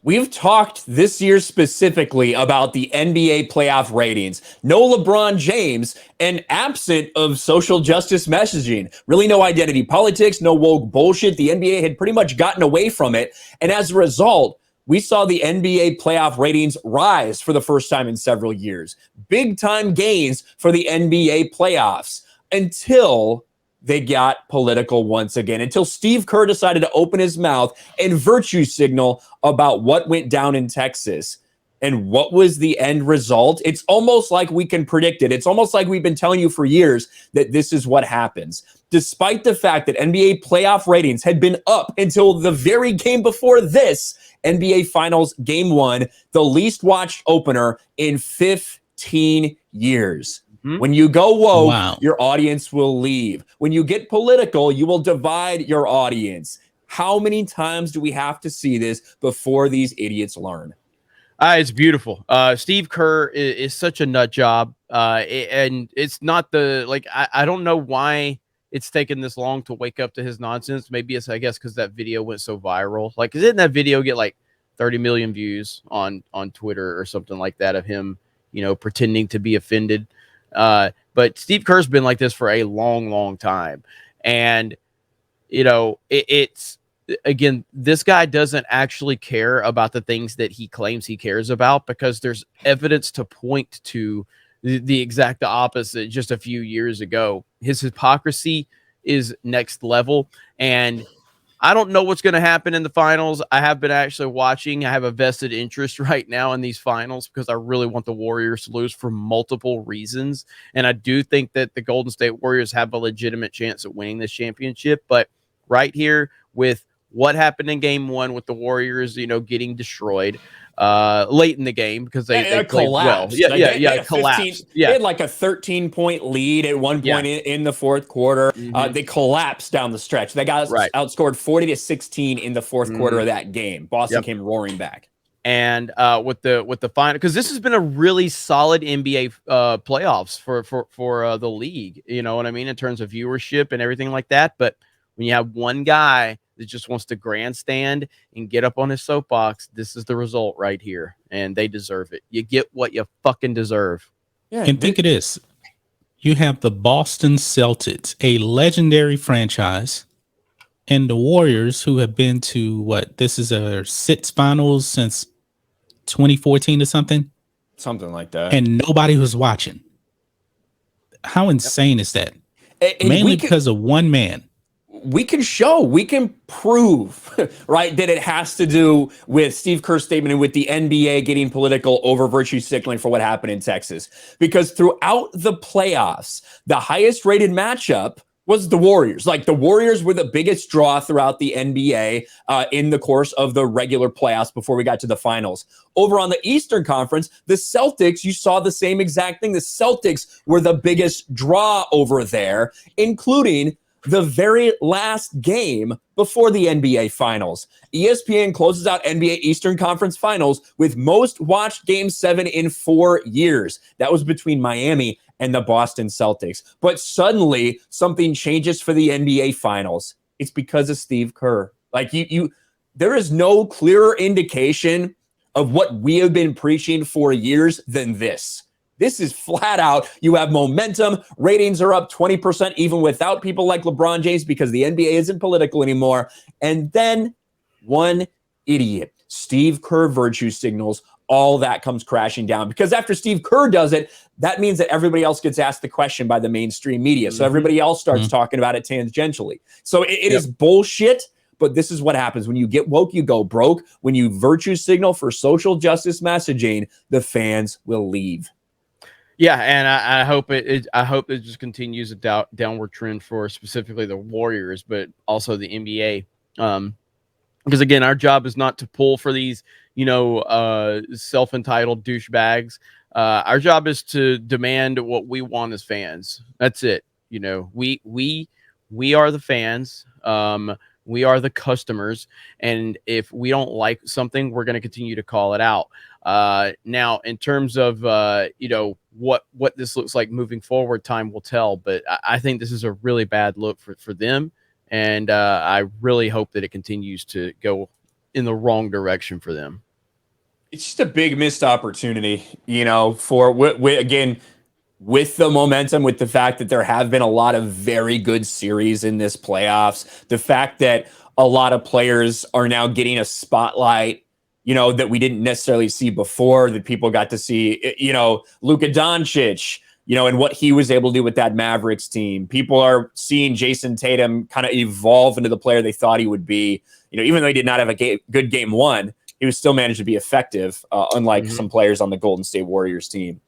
We've talked this year specifically about the NBA playoff ratings. No LeBron James, and absent of social justice messaging. Really no identity politics, no woke bullshit. The NBA had pretty much gotten away from it. And as a result, we saw the NBA playoff ratings rise for the first time in several years. Big time gains for the NBA playoffs until they got political once again, until Steve Kerr decided to open his mouth and virtue signal about what went down in Texas. And what was the end result? It's almost like we can predict it. It's almost like we've been telling you for years that this is what happens. Despite the fact that NBA playoff ratings had been up until the very game before this, NBA Finals Game 1, the least watched opener in 15 years. When you go woke, your audience will leave. When you get political, you will divide your audience. How many times do we have to see this before these idiots learn? It's beautiful. Steve Kerr is such a nut job. And it's not I don't know why it's taken this long to wake up to his nonsense. Maybe it's, I guess, because that video went so viral. Like, didn't that video get like 30 million views on Twitter or something like that of him, pretending to be offended? But Steve Kerr's been like this for a long time. And, it's, again, this guy doesn't actually care about the things that he claims he cares about, because there's evidence to point to the exact opposite just a few years ago. His hypocrisy is next level. And I don't know what's going to happen in the finals. I have been actually watching. I have a vested interest right now in these finals because I really want the Warriors to lose for multiple reasons. And I do think that the Golden State Warriors have a legitimate chance at winning this championship. But right here, with what happened in Game 1 with the Warriors, getting destroyed late in the game because they collapsed. Well. Yeah, collapsed. They had like a 13-point lead at one point in the fourth quarter. They collapsed down the stretch. They got outscored 40-16 in the fourth quarter of that game. Boston came roaring back. And with the final, because this has been a really solid NBA playoffs for the league. You know what I mean, in terms of viewership and everything like that. But when you have one guy that just wants to grandstand and get up on his soapbox, this is the result right here, and they deserve it. You get what you fucking deserve. Yeah, and think of this. You have the Boston Celtics, a legendary franchise, and the Warriors, who have been to this is their 6th finals since 2014 or something like that, and nobody was watching. How insane is that? Mainly because of one man. We can prove, right, that it has to do with Steve Kerr's statement and with the NBA getting political over virtue signaling for what happened in Texas. Because throughout the playoffs, the highest rated matchup was the Warriors. Like, the Warriors were the biggest draw throughout the NBA in the course of the regular playoffs before we got to the finals. Over on the Eastern Conference, the Celtics, you saw the same exact thing. The Celtics were the biggest draw over there, including the very last game before the NBA Finals. ESPN closes out NBA Eastern Conference Finals with most watched Game 7 in 4 years. That was between Miami and the Boston Celtics. But suddenly, something changes for the NBA Finals. It's because of Steve Kerr. Like, there is no clearer indication of what we have been preaching for years than this. This is flat out. You have momentum. Ratings are up 20% even without people like LeBron James, because the NBA isn't political anymore. And then one idiot, Steve Kerr, virtue signals. All that comes crashing down, because after Steve Kerr does it, that means that everybody else gets asked the question by the mainstream media. So everybody else starts talking about it tangentially. So it is bullshit. But this is what happens. When you get woke, you go broke. When you virtue signal for social justice messaging, the fans will leave. Yeah, and I hope it just continues a downward trend for specifically the Warriors, but also the NBA. Because again, our job is not to pull for these, self-entitled douchebags. Our job is to demand what we want as fans. That's it. We are the fans. We are the customers, and if we don't like something, we're going to continue to call it out. Now, in terms of what this looks like moving forward, time will tell. But I think this is a really bad look for them, and I really hope that it continues to go in the wrong direction for them. It's just a big missed opportunity, for again, with the momentum, with the fact that there have been a lot of very good series in this playoffs, the fact that a lot of players are now getting a spotlight, that we didn't necessarily see before, that people got to see, Luka Doncic, and what he was able to do with that Mavericks team. People are seeing Jason Tatum kind of evolve into the player they thought he would be. Even though he did not have a good game one, he was still managed to be effective, unlike some players on the Golden State Warriors team.